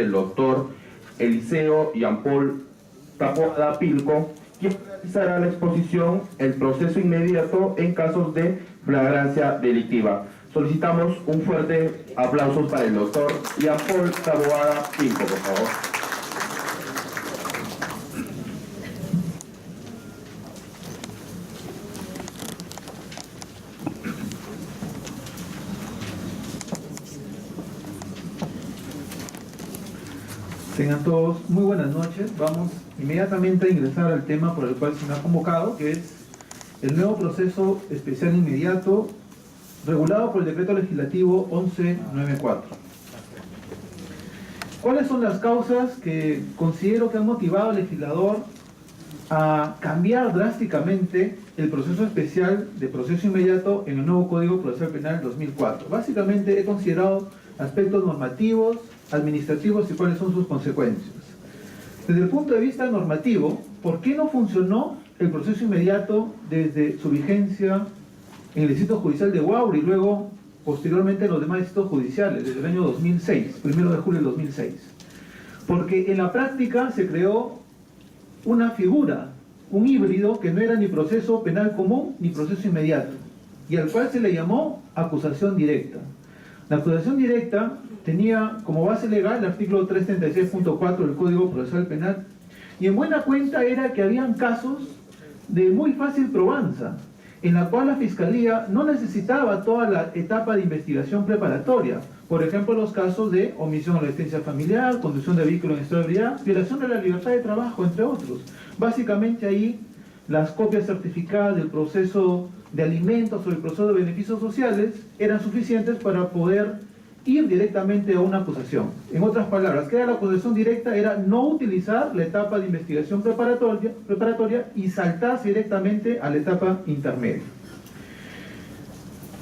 el doctor Eliseo Jean-Paul Taboada Pilco, quien realizará la exposición El proceso inmediato en casos de flagrancia delictiva. Solicitamos un fuerte aplauso para el doctor Jean-Paul Taboada Pilco, por favor. Tengan todos muy buenas noches. Vamos inmediatamente a ingresar al tema por el cual se me ha convocado, que es el nuevo proceso especial inmediato regulado por el decreto legislativo 1194. ¿Cuáles son las causas que considero que han motivado al legislador a cambiar drásticamente el proceso especial de proceso inmediato en el nuevo Código Procesal Penal 2004? Básicamente he considerado aspectos normativos, administrativos y cuáles son sus consecuencias. Desde el punto de vista normativo, ¿por qué no funcionó el proceso inmediato desde su vigencia en el Distrito Judicial de Huaura y luego posteriormente en los demás distritos judiciales desde el año 2006, 1 de julio del 2006? Porque en la práctica se creó una figura, un híbrido que no era ni proceso penal común ni proceso inmediato, y al cual se le llamó acusación directa. La acusación directa tenía como base legal el artículo 336.4 del Código Procesal Penal, y en buena cuenta era que habían casos de muy fácil probanza, en la cual la Fiscalía no necesitaba toda la etapa de investigación preparatoria. Por ejemplo, los casos de omisión a la asistencia familiar, conducción de vehículo en estado de ebriedad, violación de la libertad de trabajo, entre otros. Básicamente ahí las copias certificadas del proceso de alimentos o el proceso de beneficios sociales eran suficientes para poder ir directamente a una acusación. En otras palabras, ¿qué era la acusación directa? Era no utilizar la etapa de investigación preparatoria y saltarse directamente a la etapa intermedia.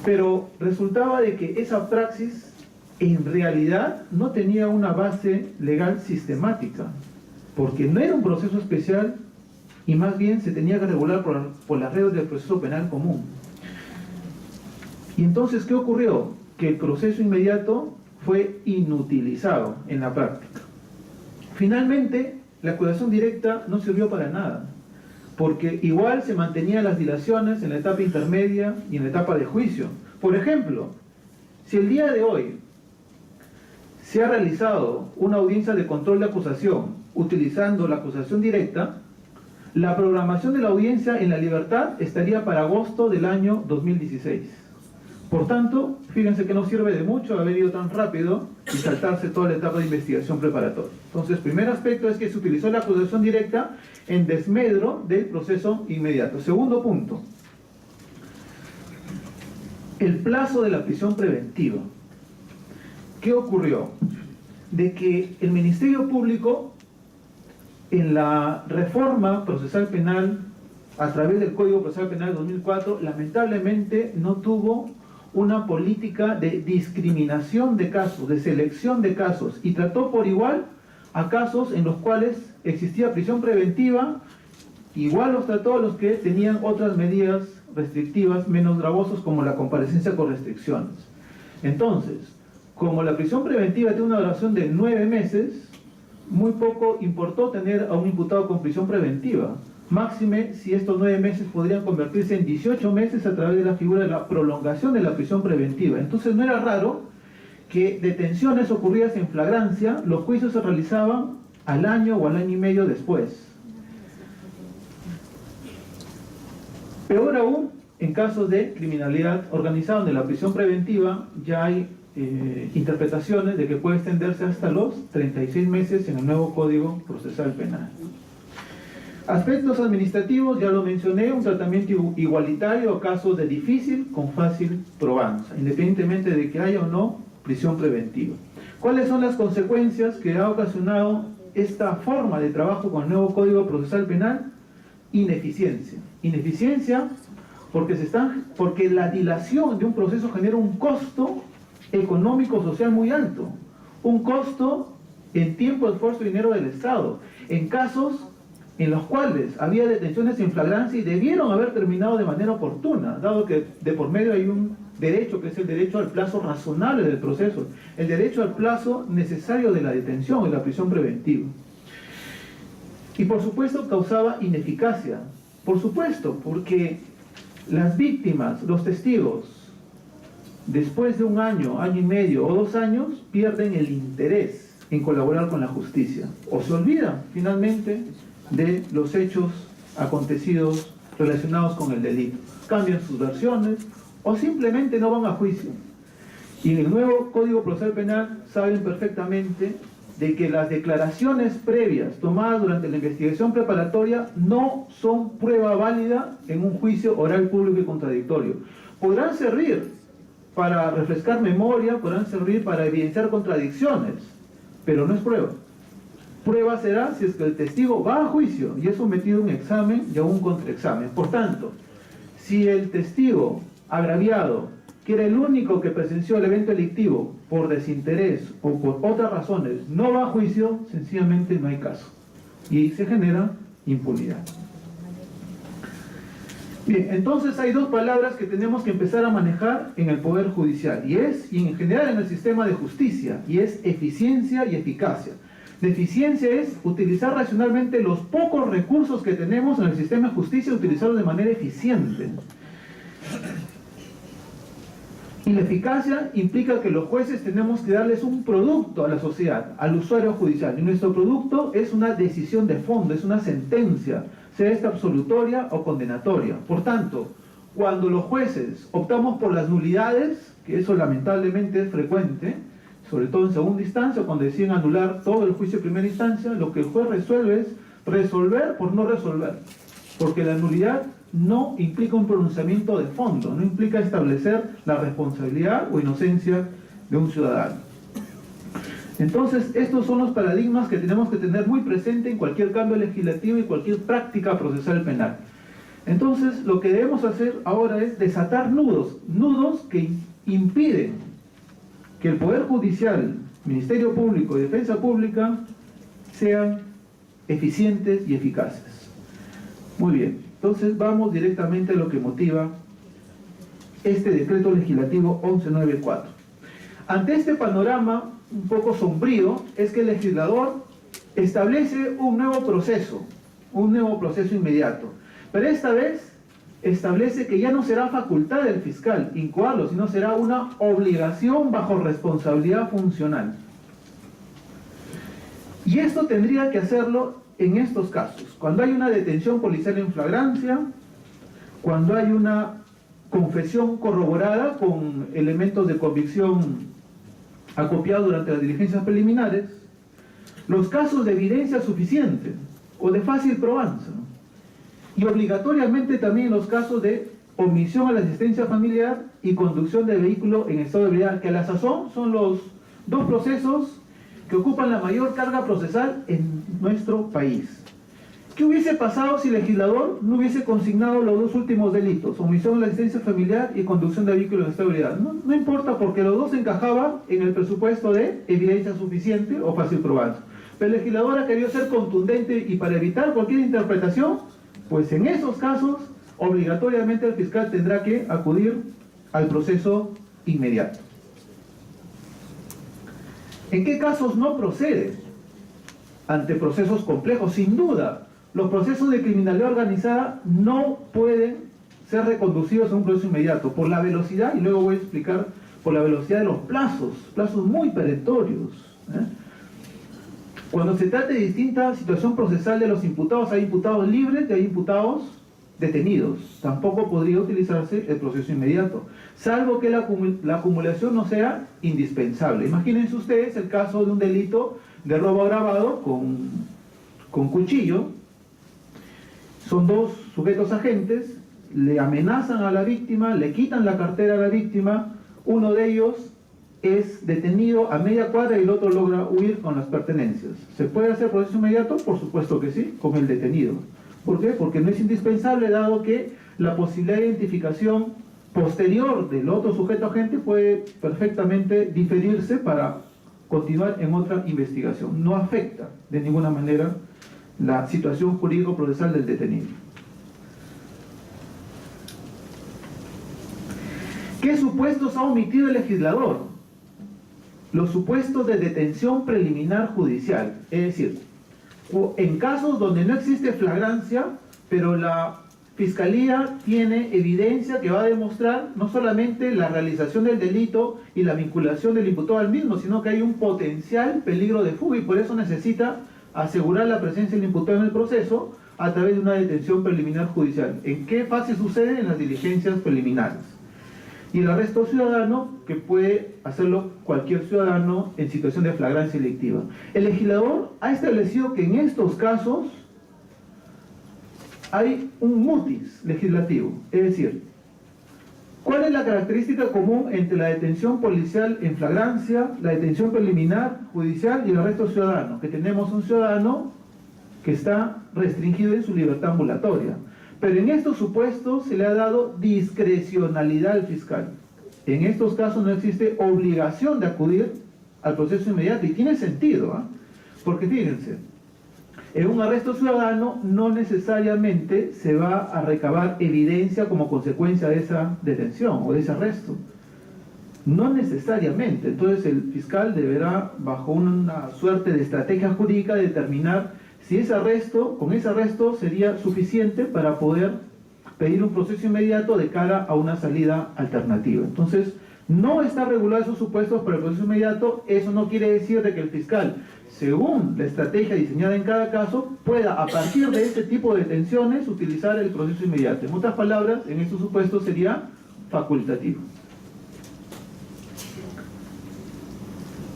Pero resultaba de que esa praxis en realidad no tenía una base legal sistemática, porque no era un proceso especial y más bien se tenía que regular por las reglas del proceso penal común. Y entonces, ¿qué ocurrió? Que el proceso inmediato fue inutilizado en la práctica. Finalmente, la acusación directa no sirvió para nada, porque igual se mantenían las dilaciones en la etapa intermedia y en la etapa de juicio. Por ejemplo, si el día de hoy se ha realizado una audiencia de control de acusación utilizando la acusación directa, la programación de la audiencia en la libertad estaría para agosto del año 2016. Por tanto, fíjense que no sirve de mucho haber ido tan rápido y saltarse toda la etapa de investigación preparatoria. Entonces, primer aspecto es que se utilizó la acusación directa en desmedro del proceso inmediato. Segundo punto, el plazo de la prisión preventiva. ¿Qué ocurrió? De que el Ministerio Público, en la reforma procesal penal a través del Código Procesal Penal 2004, lamentablemente no tuvo una política de discriminación de casos, de selección de casos, y trató por igual a casos en los cuales existía prisión preventiva, igual los trató a los que tenían otras medidas restrictivas menos gravosas como la comparecencia con restricciones. Entonces, como la prisión preventiva tiene una duración de 9 meses, muy poco importó tener a un imputado con prisión preventiva. Máxime si estos 9 meses podrían convertirse en 18 meses a través de la figura de la prolongación de la prisión preventiva. Entonces no era raro que detenciones ocurridas en flagrancia, los juicios se realizaban al año o al año y medio después. Peor aún, en casos de criminalidad organizada, donde la prisión preventiva ya hay interpretaciones de que puede extenderse hasta los 36 meses en el nuevo Código Procesal Penal. Aspectos administrativos, ya lo mencioné, un tratamiento igualitario a casos de difícil con fácil probanza, independientemente de que haya o no prisión preventiva. ¿Cuáles son las consecuencias que ha ocasionado esta forma de trabajo con el nuevo Código Procesal Penal? Ineficiencia. Ineficiencia porque la dilación de un proceso genera un costo económico social muy alto, un costo en tiempo, esfuerzo y dinero del Estado, en casos en los cuales había detenciones en flagrancia y debieron haber terminado de manera oportuna, dado que de por medio hay un derecho, que es el derecho al plazo razonable del proceso, el derecho al plazo necesario de la detención, de la prisión preventiva. Y por supuesto causaba ineficacia, por supuesto, porque las víctimas, los testigos, después de un año, año y medio o 2 años, pierden el interés en colaborar con la justicia, o se olvidan finalmente de los hechos acontecidos relacionados con el delito, cambian sus versiones o simplemente no van a juicio. Y en el nuevo Código Procesal Penal saben perfectamente de que las declaraciones previas tomadas durante la investigación preparatoria no son prueba válida en un juicio oral, público y contradictorio. Podrán servir para refrescar memoria, podrán servir para evidenciar contradicciones, pero no es prueba. Prueba será si es que el testigo va a juicio y es sometido a un examen y a un contraexamen. Por tanto, si el testigo agraviado, que era el único que presenció el evento delictivo por desinterés o por otras razones, no va a juicio, sencillamente no hay caso. Y se genera impunidad. Bien, entonces hay 2 palabras que tenemos que empezar a manejar en el Poder Judicial, y en general en el sistema de justicia, y es eficiencia y eficacia. La eficiencia es utilizar racionalmente los pocos recursos que tenemos en el sistema de justicia, utilizarlos de manera eficiente. Y la eficacia implica que los jueces tenemos que darles un producto a la sociedad, al usuario judicial. Y nuestro producto es una decisión de fondo, es una sentencia, sea esta absolutoria o condenatoria. Por tanto, cuando los jueces optamos por las nulidades, que eso lamentablemente es frecuente, sobre todo en segunda instancia, cuando deciden anular todo el juicio de primera instancia, lo que el juez resuelve es resolver por no resolver. Porque la nulidad no implica un pronunciamiento de fondo, no implica establecer la responsabilidad o inocencia de un ciudadano. Entonces, estos son los paradigmas que tenemos que tener muy presente en cualquier cambio legislativo y cualquier práctica procesal penal. Entonces, lo que debemos hacer ahora es desatar nudos que impiden que el Poder Judicial, Ministerio Público y Defensa Pública sean eficientes y eficaces. Muy bien, entonces vamos directamente a lo que motiva este decreto legislativo 1194. Ante este panorama un poco sombrío, es que el legislador establece un nuevo proceso inmediato, pero esta vez establece que ya no será facultad del fiscal incoarlo, sino será una obligación bajo responsabilidad funcional. Y esto tendría que hacerlo en estos casos: cuando hay una detención policial en flagrancia, cuando hay una confesión corroborada con elementos de convicción acopiados durante las diligencias preliminares, los casos de evidencia suficiente o de fácil probanza, y obligatoriamente también los casos de omisión a la asistencia familiar y conducción de vehículo en estado de ebriedad, que a la sazón son los 2 procesos que ocupan la mayor carga procesal en nuestro país. ¿Qué hubiese pasado si el legislador no hubiese consignado los 2 últimos delitos, omisión a la asistencia familiar y conducción de vehículo en estado de ebriedad? No importa, porque los 2 encajaban en el presupuesto de evidencia suficiente o fácil probanza. Pero el legislador ha querido ser contundente y para evitar cualquier interpretación, pues en esos casos obligatoriamente el fiscal tendrá que acudir al proceso inmediato. ¿En qué casos no procede? Ante procesos complejos, sin duda. Los procesos de criminalidad organizada no pueden ser reconducidos a un proceso inmediato por la velocidad, y luego voy a explicar, por la velocidad de los plazos muy perentorios. Cuando se trata de distinta situación procesal de los imputados, hay imputados libres y hay imputados detenidos. Tampoco podría utilizarse el proceso inmediato, salvo que la acumulación no sea indispensable. Imagínense ustedes el caso de un delito de robo agravado con cuchillo. Son 2 sujetos agentes, le amenazan a la víctima, le quitan la cartera a la víctima, uno de ellos es detenido a media cuadra y el otro logra huir con las pertenencias. ¿Se puede hacer proceso inmediato? Por supuesto que sí, con el detenido. ¿Por qué? Porque no es indispensable, dado que la posibilidad de identificación posterior del otro sujeto agente puede perfectamente diferirse para continuar en otra investigación. No afecta de ninguna manera la situación jurídico-procesal del detenido. ¿Qué supuestos ha omitido el legislador? Los supuestos de detención preliminar judicial. Es decir, en casos donde no existe flagrancia, pero la Fiscalía tiene evidencia que va a demostrar no solamente la realización del delito y la vinculación del imputado al mismo, sino que hay un potencial peligro de fuga y por eso necesita asegurar la presencia del imputado en el proceso a través de una detención preliminar judicial. ¿En qué fase sucede? En las diligencias preliminares. Y el arresto ciudadano, que puede hacerlo cualquier ciudadano en situación de flagrancia delictiva. El legislador ha establecido que en estos casos hay un mutis legislativo, es decir, ¿cuál es la característica común entre la detención policial en flagrancia, la detención preliminar judicial y el arresto ciudadano? Que tenemos un ciudadano que está restringido en su libertad ambulatoria. Pero en estos supuestos se le ha dado discrecionalidad al fiscal. En estos casos no existe obligación de acudir al proceso inmediato y tiene sentido, ¿eh? Porque fíjense, en un arresto ciudadano no necesariamente se va a recabar evidencia como consecuencia de esa detención o de ese arresto. No necesariamente. Entonces el fiscal deberá, bajo una suerte de estrategia jurídica, determinar si ese arresto, con ese arresto sería suficiente para poder pedir un proceso inmediato de cara a una salida alternativa. Entonces, no está regulado esos supuestos para el proceso inmediato. Eso no quiere decir de que el fiscal, según la estrategia diseñada en cada caso, pueda a partir de este tipo de detenciones utilizar el proceso inmediato. En otras palabras, en estos supuestos sería facultativo.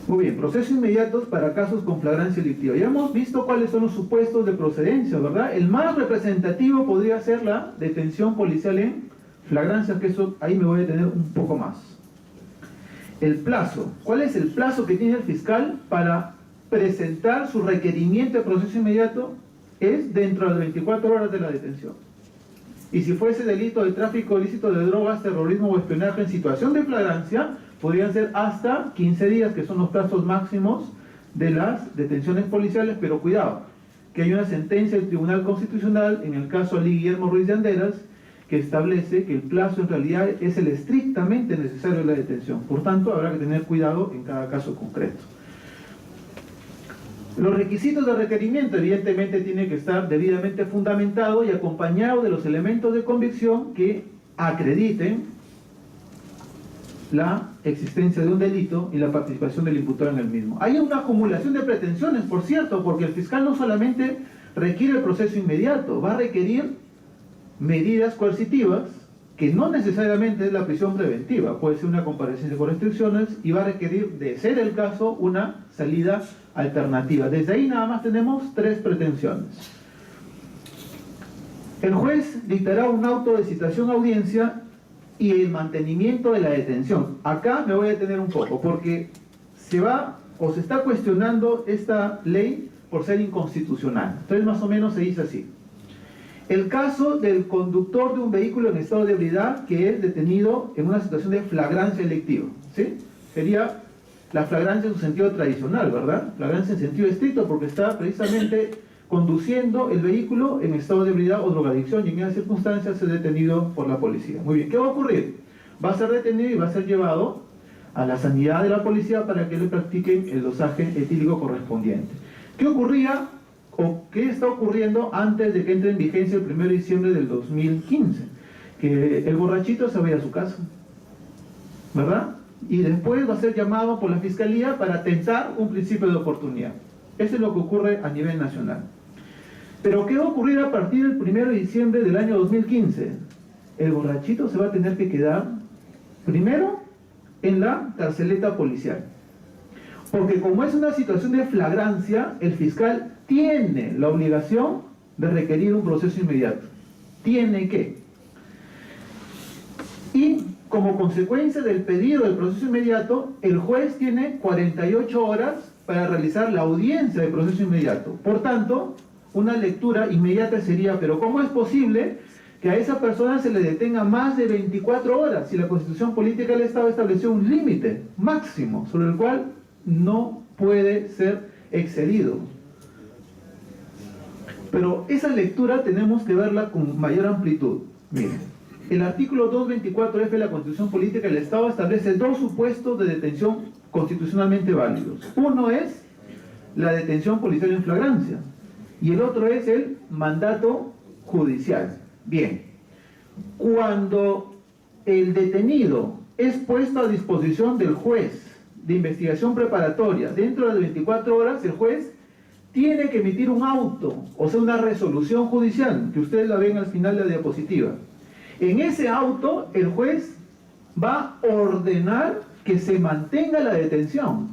Muy bien, procesos inmediatos para casos con flagrancia delictiva. Ya hemos visto cuáles son los supuestos de procedencia, ¿verdad? El más representativo podría ser la detención policial en flagrancia, que eso ahí me voy a detener un poco más. El plazo. ¿Cuál es el plazo que tiene el fiscal para presentar su requerimiento de proceso inmediato? Es dentro de las 24 horas de la detención. Y si fuese delito de tráfico ilícito de drogas, terrorismo o espionaje en situación de flagrancia, podrían ser hasta 15 días, que son los plazos máximos de las detenciones policiales, pero cuidado, que hay una sentencia del Tribunal Constitucional, en el caso Ali Guillermo Ruiz de Anderas, que establece que el plazo en realidad es el estrictamente necesario de la detención. Por tanto, habrá que tener cuidado en cada caso concreto. Los requisitos de requerimiento evidentemente tienen que estar debidamente fundamentado y acompañado de los elementos de convicción que acrediten la existencia de un delito y la participación del imputado en el mismo. Hay una acumulación de pretensiones, por cierto, porque el fiscal no solamente requiere el proceso inmediato, va a requerir medidas coercitivas, que no necesariamente es la prisión preventiva, puede ser una comparecencia con restricciones, y va a requerir, de ser el caso, una salida alternativa. Desde ahí nada más tenemos 3 pretensiones. El juez dictará un auto de citación a audiencia y el mantenimiento de la detención. Acá me voy a detener un poco, porque se está cuestionando esta ley por ser inconstitucional. Entonces más o menos se dice así: el caso del conductor de un vehículo en estado de ebriedad que es detenido en una situación de flagrancia delictiva, ¿sí? Sería la flagrancia en su sentido tradicional, ¿verdad? Flagrancia en sentido estricto, porque está precisamente conduciendo el vehículo en estado de ebriedad o drogadicción, y en esas circunstancias es detenido por la policía. Muy bien, ¿qué va a ocurrir? Va a ser detenido y va a ser llevado a la sanidad de la policía para que le practiquen el dosaje etílico correspondiente. ¿Qué ocurría o qué está ocurriendo antes de que entre en vigencia el 1 de diciembre del 2015? Que el borrachito se vaya a su casa, ¿verdad? Y después va a ser llamado por la Fiscalía para tentar un principio de oportunidad. Eso es lo que ocurre a nivel nacional. Pero ¿qué va a ocurrir a partir del 1 de diciembre del año 2015? El borrachito se va a tener que quedar primero en la carceleta policial. Porque como es una situación de flagrancia, el fiscal tiene la obligación de requerir un proceso inmediato. Tiene que. Y como consecuencia del pedido del proceso inmediato, el juez tiene 48 horas para realizar la audiencia de proceso inmediato. Por tanto, una lectura inmediata sería: pero ¿cómo es posible que a esa persona se le detenga más de 24 horas si la Constitución Política del Estado estableció un límite máximo sobre el cual no puede ser excedido? Pero esa lectura tenemos que verla con mayor amplitud. Miren, el artículo 224F de la Constitución Política del Estado establece dos supuestos de detención constitucionalmente válidos. Uno es la detención policial en flagrancia y el otro es el mandato judicial. Bien, cuando el detenido es puesto a disposición del juez de investigación preparatoria dentro de las 24 horas, el juez tiene que emitir un auto, o sea, una resolución judicial, que ustedes la ven al final de la diapositiva. En ese auto, el juez va a ordenar que se mantenga la detención.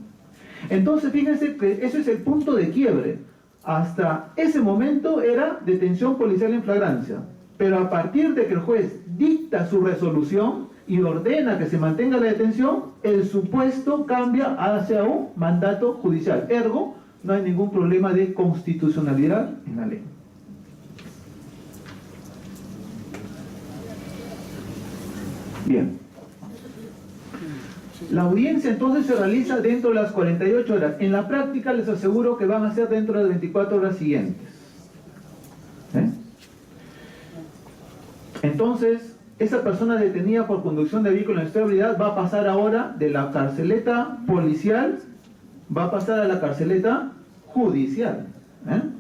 Entonces, fíjense que ese es el punto de quiebre. Hasta ese momento era detención policial en flagrancia, pero a partir de que el juez dicta su resolución y ordena que se mantenga la detención, el supuesto cambia hacia un mandato judicial. Ergo, no hay ningún problema de constitucionalidad en la ley. Bien. La audiencia entonces se realiza dentro de las 48 horas. En la práctica les aseguro que van a ser dentro de las 24 horas siguientes. Entonces, esa persona detenida por conducción de vehículo en estado de ebriedad va a pasar ahora de la carceleta policial, va a pasar a la carceleta judicial.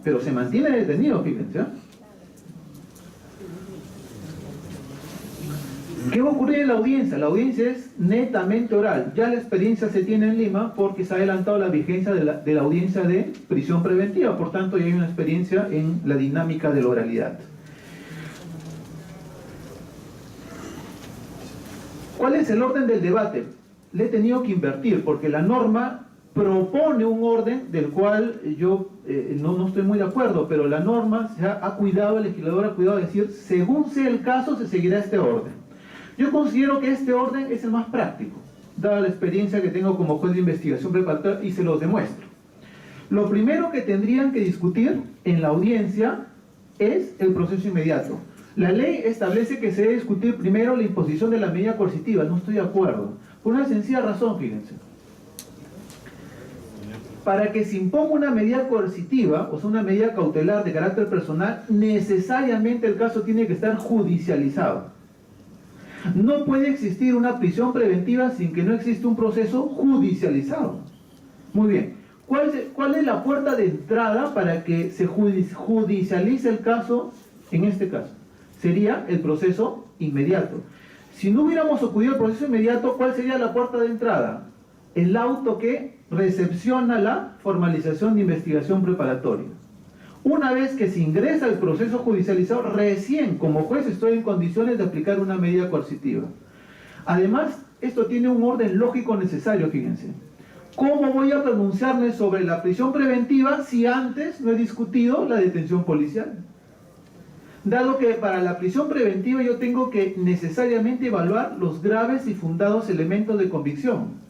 Pero se mantiene detenido, fíjense. ¿Qué va a ocurrir en la audiencia? La audiencia es netamente oral. Ya la experiencia se tiene en Lima porque se ha adelantado la vigencia de la audiencia de prisión preventiva. Por tanto, ya hay una experiencia en la dinámica de la oralidad. ¿Cuál es el orden del debate? Le he tenido que invertir porque la norma propone un orden del cual yo no estoy muy de acuerdo, pero la norma ha cuidado, el legislador ha cuidado de decir, según sea el caso, se seguirá este orden. Yo considero que este orden es el más práctico, dada la experiencia que tengo como juez de investigación preparatoria, y se los demuestro. Lo primero que tendrían que discutir en la audiencia es el proceso inmediato. La ley establece que se debe discutir primero la imposición de la medida coercitiva. No estoy de acuerdo. Por una sencilla razón, fíjense. Para que se imponga una medida coercitiva, o sea, una medida cautelar de carácter personal, necesariamente el caso tiene que estar judicializado. No puede existir una prisión preventiva sin que no exista un proceso judicializado. Muy bien. ¿Cuál es la puerta de entrada para que se judicialice el caso en este caso? Sería el proceso inmediato. Si no hubiéramos acudido al proceso inmediato, ¿cuál sería la puerta de entrada? El auto que recepciona la formalización de investigación preparatoria. Una vez que se ingresa al proceso judicializado, recién como juez estoy en condiciones de aplicar una medida coercitiva. Además, esto tiene un orden lógico necesario, fíjense. ¿Cómo voy a pronunciarme sobre la prisión preventiva si antes no he discutido la detención policial? Dado que para la prisión preventiva yo tengo que necesariamente evaluar los graves y fundados elementos de convicción.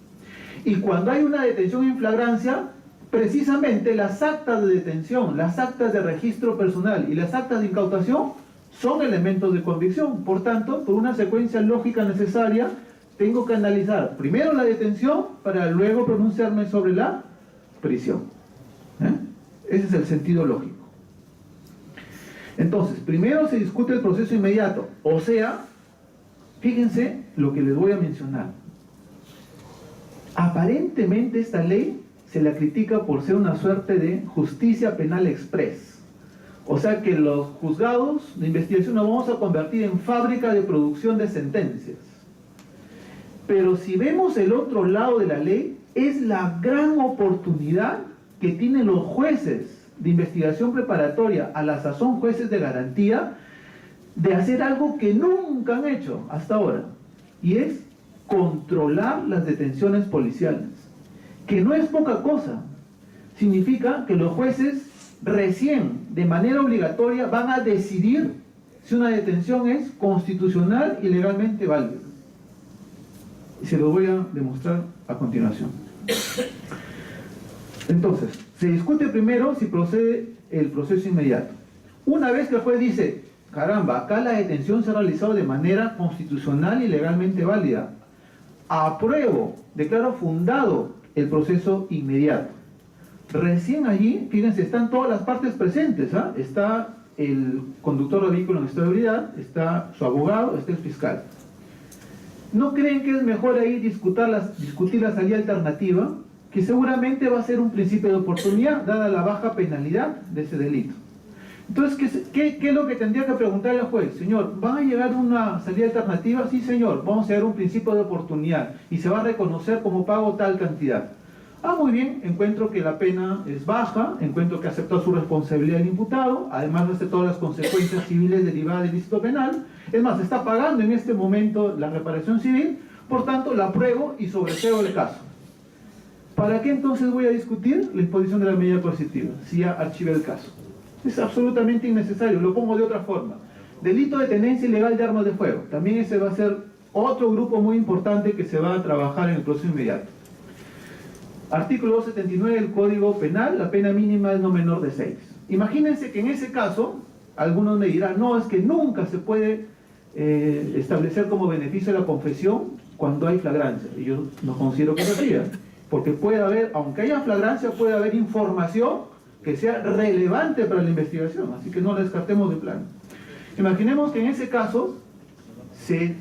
Y cuando hay una detención en flagrancia, precisamente las actas de detención, las actas de registro personal y las actas de incautación son elementos de convicción. Por tanto, por una secuencia lógica necesaria, tengo que analizar primero la detención para luego pronunciarme sobre la prisión. Ese es el sentido lógico. Entonces, primero se discute el proceso inmediato, o sea, fíjense lo que les voy a mencionar. Aparentemente esta ley se la critica por ser una suerte de justicia penal express. O sea que los juzgados de investigación nos vamos a convertir en fábrica de producción de sentencias. Pero si vemos el otro lado de la ley, es la gran oportunidad que tienen los jueces de investigación preparatoria, a la sazón jueces de garantía, de hacer algo que nunca han hecho hasta ahora, y es controlar las detenciones policiales, que no es poca cosa. Significa que los jueces recién, de manera obligatoria, van a decidir si una detención es constitucional y legalmente válida. Y se lo voy a demostrar a continuación. Entonces, se discute primero si procede el proceso inmediato. Una vez que el juez dice, caramba, acá la detención se ha realizado de manera constitucional y legalmente válida, apruebo, declaro fundado el proceso inmediato. Recién allí, fíjense, están todas las partes presentes, Está el conductor de vehículo en estado de ebriedad, está su abogado, está el fiscal. ¿No creen que es mejor ahí discutir la salida alternativa? Que seguramente va a ser un principio de oportunidad, dada la baja penalidad de ese delito. Entonces, ¿qué es lo que tendría que preguntarle al juez? Señor, ¿va a llegar una salida alternativa? Sí, señor, vamos a llegar a un principio de oportunidad y se va a reconocer como pago tal cantidad. Ah, muy bien, encuentro que la pena es baja, encuentro que aceptó su responsabilidad el imputado, además de todas las consecuencias civiles derivadas del ilícito penal, es más, está pagando en este momento la reparación civil, por tanto, la apruebo y sobreseo el caso. ¿Para qué entonces voy a discutir la imposición de la medida coercitiva, si ya archivé el caso? Es absolutamente innecesario, lo pongo de otra forma. Delito de tenencia ilegal de armas de fuego, también ese va a ser otro grupo muy importante que se va a trabajar en el proceso inmediato. Artículo 279 del Código Penal, la pena mínima es no menor de 6. Imagínense que en ese caso, algunos me dirán, no, es que nunca se puede establecer como beneficio la confesión cuando hay flagrancia. Y yo no considero que lo sea, porque puede haber, aunque haya flagrancia, puede haber información que sea relevante para la investigación, así que no la descartemos de plano. Imaginemos que en ese caso se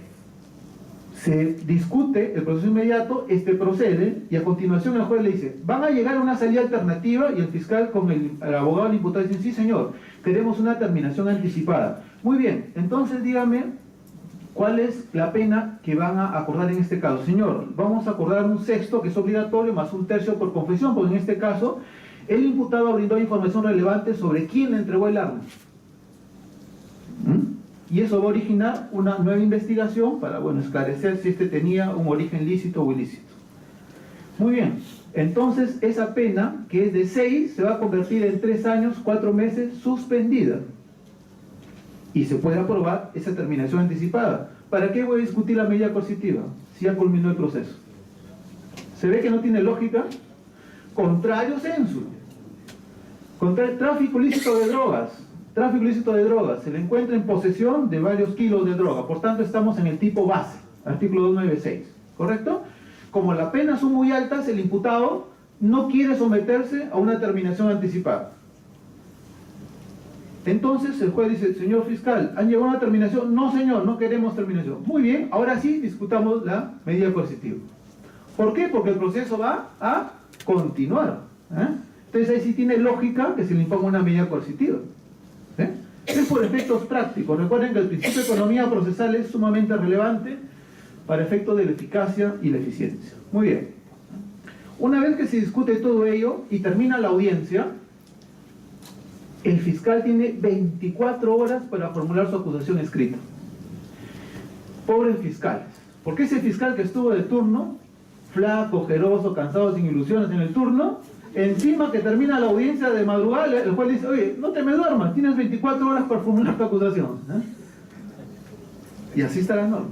discute el proceso inmediato, procede, y a continuación el juez le dice, van a llegar a una salida alternativa, y el fiscal con el abogado del imputado dicen, sí señor, queremos una terminación anticipada. Muy bien, entonces dígame, ¿cuál es la pena que van a acordar en este caso? Señor, vamos a acordar un sexto que es obligatorio, más un tercio por confesión, porque en este caso, el imputado brindó información relevante sobre quién le entregó el arma. Y eso va a originar una nueva investigación para, esclarecer si tenía un origen lícito o ilícito. Muy bien, entonces esa pena, que es de 6, se va a convertir en 3 años, 4 meses suspendida. Y se puede aprobar esa terminación anticipada. ¿Para qué voy a discutir la medida coercitiva si ya culminó el proceso? ¿Se ve que no tiene lógica? Contrario sensu. Contra el tráfico ilícito de drogas. Tráfico ilícito de drogas, se le encuentra en posesión de varios kilos de droga, por tanto estamos en el tipo base, artículo 296, ¿correcto? Como las penas son muy altas, el imputado no quiere someterse a una terminación anticipada. Entonces el juez dice, señor fiscal, ¿han llegado a una terminación? No señor, no queremos terminación. Muy bien, ahora sí discutamos la medida coercitiva. ¿Por qué? Porque el proceso va a continuar. Entonces ahí sí tiene lógica que se le imponga una medida coercitiva. Es por efectos prácticos. Recuerden que el principio de economía procesal es sumamente relevante para efectos de la eficacia y la eficiencia. Muy bien. Una vez que se discute todo ello y termina la audiencia, el fiscal tiene 24 horas para formular su acusación escrita. Pobres fiscales. Porque ese fiscal que estuvo de turno, flaco, ojeroso, cansado, sin ilusiones en el turno, encima que termina la audiencia de madrugada, el juez dice, oye, no te me duermas, tienes 24 horas para formular tu acusación. Y así está la norma.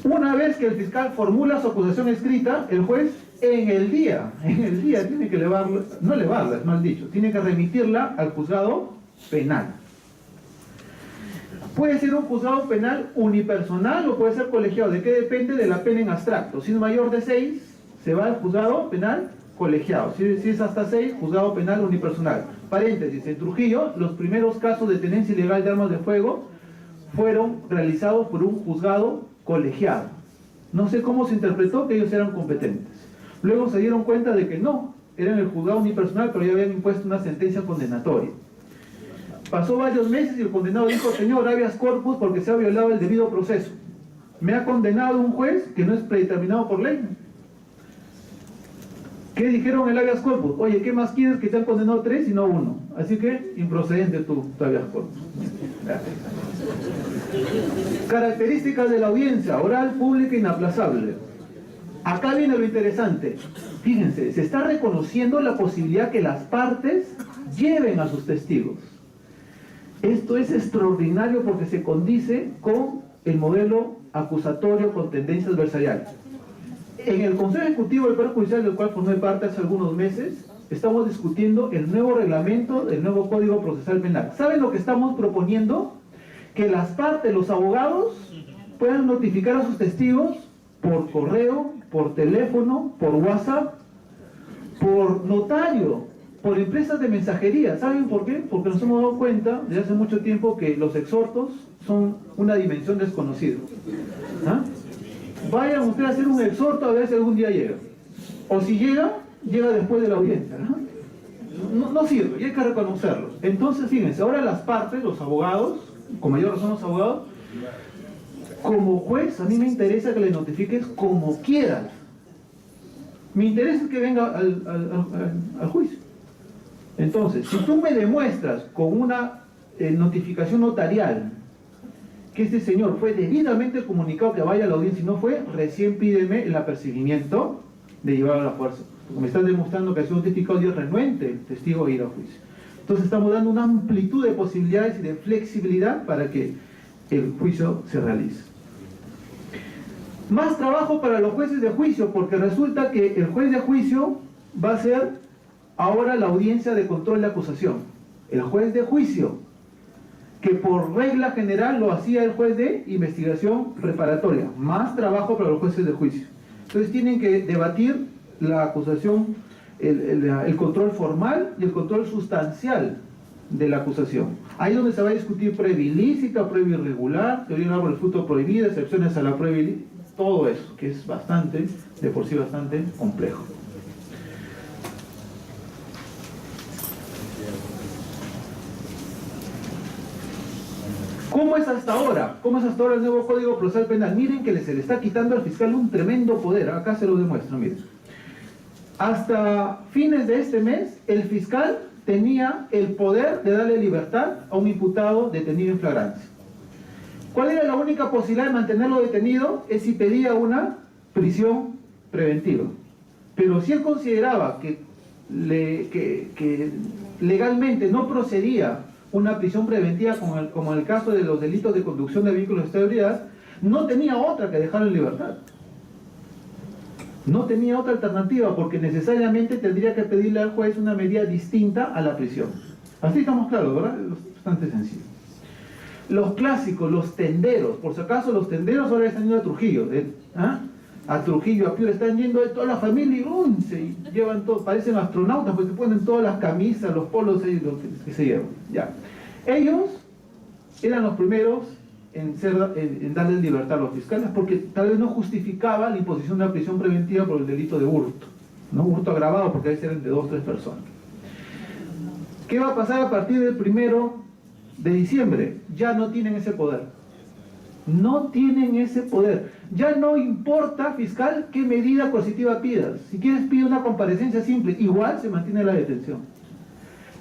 Una vez que el fiscal formula su acusación escrita, el juez en el día tiene que no elevarla, es mal dicho, tiene que remitirla al juzgado penal. Puede ser un juzgado penal unipersonal o puede ser colegiado. ¿De qué depende? De la pena en abstracto. Si es mayor de 6, se va al juzgado penal colegiado. Si es hasta 6, juzgado penal unipersonal. Paréntesis, en Trujillo, los primeros casos de tenencia ilegal de armas de fuego fueron realizados por un juzgado colegiado. No sé cómo se interpretó que ellos eran competentes. Luego se dieron cuenta de que no, eran el juzgado unipersonal, pero ya habían impuesto una sentencia condenatoria. Pasó varios meses y el condenado dijo, señor, habeas corpus porque se ha violado el debido proceso. Me ha condenado un juez que no es predeterminado por ley. ¿Qué dijeron el habeas corpus? Oye, ¿qué más quieres? Que te han condenado 3 y no 1. Así que, improcedente tu habeas corpus. Características de la audiencia, oral, pública, inaplazable. Acá viene lo interesante. Fíjense, se está reconociendo la posibilidad que las partes lleven a sus testigos. Esto es extraordinario porque se condice con el modelo acusatorio con tendencia adversarial. En el Consejo Ejecutivo del Poder Judicial, del cual formé parte hace algunos meses, estamos discutiendo el nuevo reglamento del nuevo Código Procesal Penal. ¿Saben lo que estamos proponiendo? Que las partes, los abogados, puedan notificar a sus testigos por correo, por teléfono, por WhatsApp, por notario, por empresas de mensajería. ¿Saben por qué? Porque nos hemos dado cuenta desde hace mucho tiempo que los exhortos son una dimensión desconocida. ¿Ah? Vayan ustedes a hacer un exhorto a ver si algún día llega. O si llega, llega después de la audiencia. No sirve, y hay que reconocerlo. Entonces, fíjense, ahora las partes, los abogados, con mayor razón los abogados, como juez, a mí me interesa que le notifiques como quieras. Me interesa que venga al juicio. Entonces, si tú me demuestras con una notificación notarial que este señor fue debidamente comunicado que vaya a la audiencia y no fue, recién pídeme el apercibimiento de llevarlo a la fuerza. Porque me estás demostrando que ha sido un testificado y renuente testigo de ir a juicio. Entonces estamos dando una amplitud de posibilidades y de flexibilidad para que el juicio se realice. Más trabajo para los jueces de juicio, porque resulta que el juez de juicio va a ser ahora la audiencia de control de acusación. El juez de juicio, que por regla general lo hacía el juez de investigación preparatoria. Más trabajo para los jueces de juicio. Entonces tienen que debatir la acusación, el control formal y el control sustancial de la acusación. Ahí donde se va a discutir prueba ilícita, prueba irregular, teoría del árbol del fruto prohibida, excepciones a la prueba ilícita, todo eso, que es bastante, de por sí bastante complejo. ¿Cómo es hasta ahora? ¿Cómo es hasta ahora el nuevo Código Procesal Penal? Miren que se le está quitando al fiscal un tremendo poder. Acá se lo demuestro, miren. Hasta fines de este mes, el fiscal tenía el poder de darle libertad a un imputado detenido en flagrancia. ¿Cuál era la única posibilidad de mantenerlo detenido? Es si pedía una prisión preventiva. Pero si él consideraba que legalmente no procedía una prisión preventiva, como en el caso de los delitos de conducción de vehículos de estado de ebriedad, no tenía otra que dejarlo en libertad. No tenía otra alternativa, porque necesariamente tendría que pedirle al juez una medida distinta a la prisión. Así estamos claros, ¿verdad? Es bastante sencillo. Los clásicos, los tenderos, por si acaso los tenderos ahora están yendo a Trujillo, a Trujillo, a Piura, están yendo de toda la familia y se llevan todo, parecen astronautas, porque se ponen todas las camisas, los polos, lo que se llevan. Ya. Ellos eran los primeros en darle libertad a los fiscales, porque tal vez no justificaba la imposición de una prisión preventiva por el delito de hurto, ¿no? Hurto agravado, porque a veces eran de 2 o 3 personas. ¿Qué va a pasar a partir del 1 de diciembre? Ya no tienen ese poder. No tienen ese poder. Ya no importa, fiscal, qué medida coercitiva pidas. Si quieres, pide una comparecencia simple. Igual se mantiene la detención.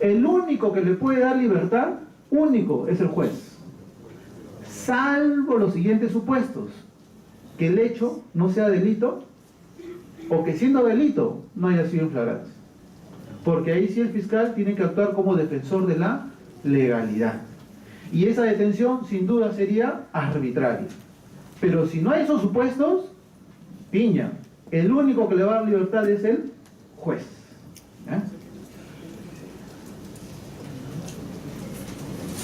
El único que le puede dar libertad, único, es el juez. Salvo los siguientes supuestos: que el hecho no sea delito, o que siendo delito no haya sido en flagrancia. Porque ahí sí el fiscal tiene que actuar como defensor de la legalidad. Y esa detención sin duda sería arbitraria. Pero si no hay esos supuestos, piña. El único que le va a dar libertad es el juez.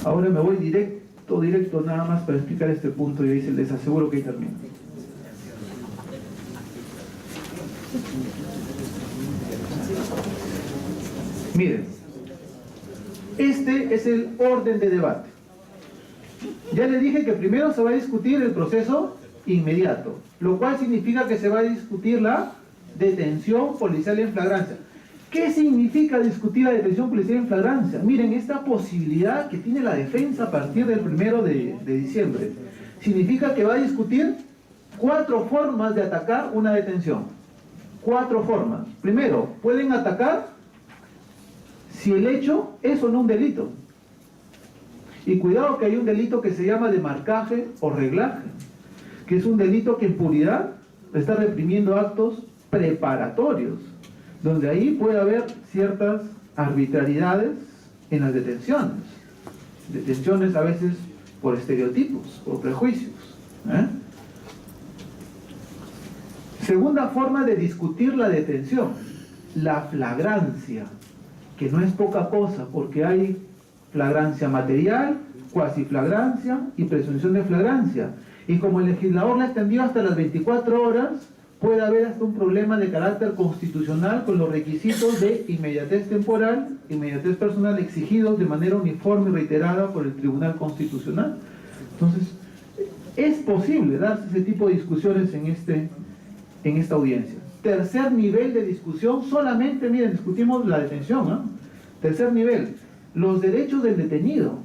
Ahora me voy directo nada más para explicar este punto y ahí les aseguro que ahí termino. Miren, este es el orden de debate. Ya les dije que primero se va a discutir el proceso inmediato, lo cual significa que se va a discutir la detención policial en flagrancia. ¿Qué significa discutir la detención policial en flagrancia? Miren, esta posibilidad que tiene la defensa a partir del 1 de diciembre, significa que va a discutir 4 formas de atacar una detención. 4 formas. Primero, pueden atacar si el hecho es o no un delito. Y cuidado que hay un delito que se llama de marcaje o reglaje, que es un delito que en puridad está reprimiendo actos preparatorios, donde ahí puede haber ciertas arbitrariedades en las detenciones. Detenciones a veces por estereotipos, por prejuicios. Segunda forma de discutir la detención, la flagrancia, que no es poca cosa, porque hay flagrancia material, cuasiflagrancia y presunción de flagrancia. Y como el legislador la extendió hasta las 24 horas, puede haber hasta un problema de carácter constitucional con los requisitos de inmediatez temporal, inmediatez personal exigidos de manera uniforme y reiterada por el Tribunal Constitucional. Entonces, es posible darse ese tipo de discusiones en esta audiencia. Tercer nivel de discusión, solamente, miren, discutimos la detención, ¿no? Tercer nivel, los derechos del detenido.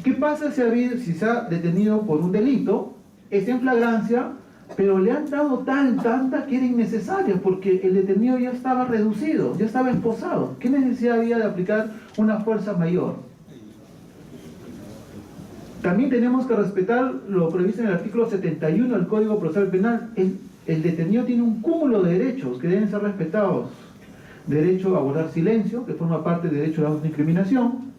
¿Qué pasa si se ha detenido por un delito, está en flagrancia, pero le han dado tanta que era innecesaria, porque el detenido ya estaba reducido, ya estaba esposado? ¿Qué necesidad había de aplicar una fuerza mayor? También tenemos que respetar lo previsto en el artículo 71 del Código Procesal Penal. El detenido tiene un cúmulo de derechos que deben ser respetados. Derecho a guardar silencio, que forma parte del derecho a la autoincriminación.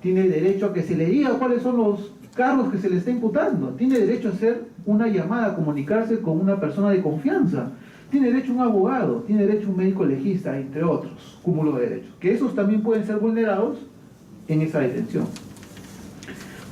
Tiene derecho a que se le diga cuáles son los cargos que se le está imputando. Tiene derecho a hacer una llamada, a comunicarse con una persona de confianza. Tiene derecho a un abogado, tiene derecho a un médico legista, entre otros. Cúmulo de derechos. Que esos también pueden ser vulnerados en esa detención.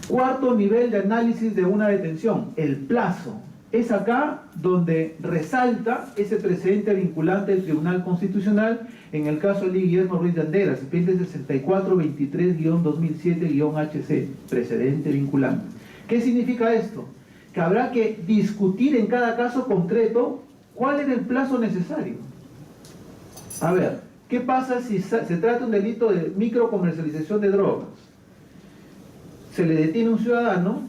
Cuarto nivel de análisis de una detención, el plazo. Es acá donde resalta ese precedente vinculante del Tribunal Constitucional en el caso de Guillermo Ruiz de Anderas, expediente 6423-2007-HC, precedente vinculante. ¿Qué significa esto? Que habrá que discutir en cada caso concreto cuál era el plazo necesario. A ver, ¿qué pasa si se trata de un delito de microcomercialización de drogas? Se le detiene a un ciudadano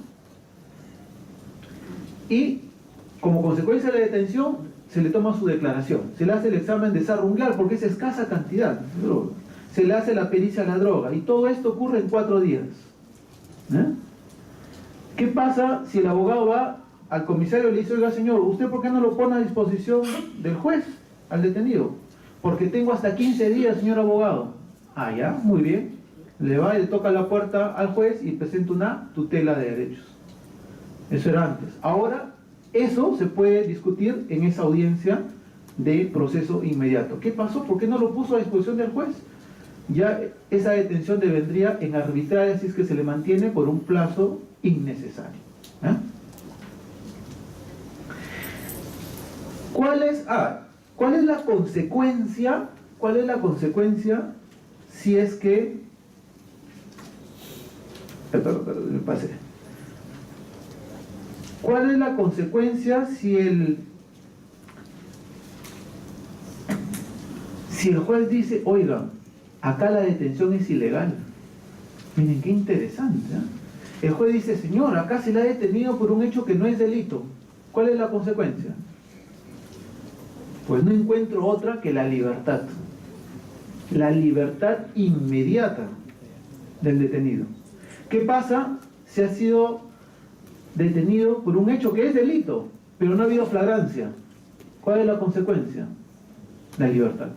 y como consecuencia de la detención se le toma su declaración, se le hace el examen de sarrunglar porque es escasa cantidad de droga, se le hace la pericia a la droga y todo esto ocurre en 4 días. ¿Qué pasa si el abogado va al comisario y le dice: oiga señor, ¿usted por qué no lo pone a disposición del juez al detenido? Porque tengo hasta 15 días, señor abogado. Ah, ya, muy bien. Le va y le toca la puerta al juez y presenta una tutela de derechos. Eso era antes. Ahora, eso se puede discutir en esa audiencia de proceso inmediato. ¿Qué pasó? ¿Por qué no lo puso a disposición del juez? Ya esa detención devendría en arbitraria si es que se le mantiene por un plazo innecesario. ¿Cuál es la consecuencia? ¿Cuál es la consecuencia si es que... Perdón, me pasé. ¿Cuál es la consecuencia si el juez dice: oiga, acá la detención es ilegal? Miren qué interesante, ¿eh? El juez dice: señor, acá se le ha detenido por un hecho que no es delito. ¿Cuál es la consecuencia? Pues no encuentro otra que la libertad. La libertad inmediata del detenido. ¿Qué pasa si ha sido detenido por un hecho que es delito, pero no ha habido flagrancia? ¿Cuál es la consecuencia? La libertad.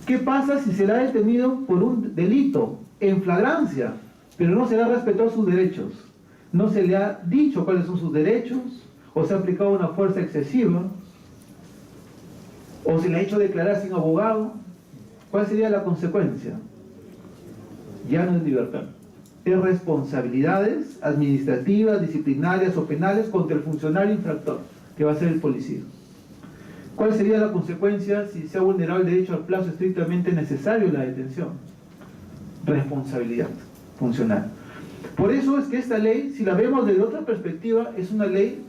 ¿Qué pasa si se le ha detenido por un delito en flagrancia, pero no se le ha respetado sus derechos? No se le ha dicho cuáles son sus derechos, o se ha aplicado una fuerza excesiva, o se le ha hecho declarar sin abogado. ¿Cuál sería la consecuencia? Ya no es libertad. Es responsabilidades administrativas, disciplinarias o penales contra el funcionario infractor, que va a ser el policía. ¿Cuál sería la consecuencia si se ha vulnerado el derecho al plazo estrictamente necesario de la detención? Responsabilidad funcional. Por eso es que esta ley, si la vemos desde otra perspectiva, es una ley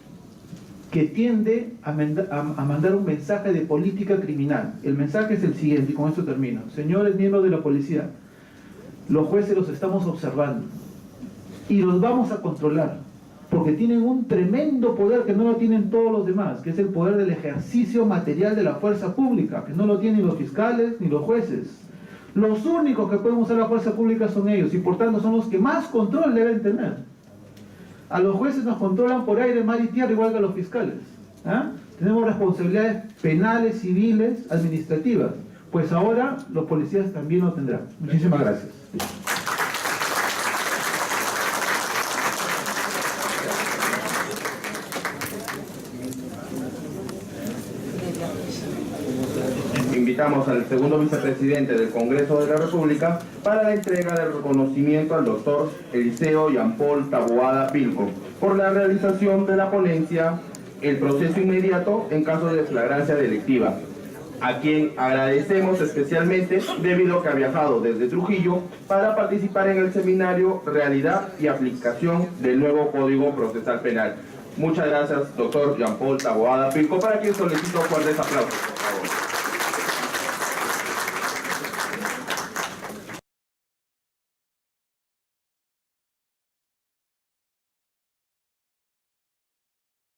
que tiende a mandar un mensaje de política criminal. El mensaje es el siguiente, y con esto termino. Señores miembros de la policía, los jueces los estamos observando y los vamos a controlar, porque tienen un tremendo poder que no lo tienen todos los demás, que es el poder del ejercicio material de la fuerza pública, que no lo tienen los fiscales ni los jueces. Los únicos que pueden usar la fuerza pública son ellos, y por tanto son los que más control deben tener. A los jueces nos controlan por aire, mar y tierra, igual que a los fiscales. Tenemos responsabilidades penales, civiles, administrativas. Pues ahora los policías también lo tendrán. Muchísimas gracias. Invitamos al segundo vicepresidente del Congreso de la República para la entrega del reconocimiento al doctor Eliseo Jean Paul Taboada Pilco por la realización de la ponencia el proceso inmediato en caso de flagrancia delictiva, a quien agradecemos especialmente debido a que ha viajado desde Trujillo para participar en el seminario Realidad y Aplicación del nuevo Código Procesal Penal. Muchas gracias, doctor Jean Paul Taboada Pilco, para quien solicito fuertes aplausos, por favor.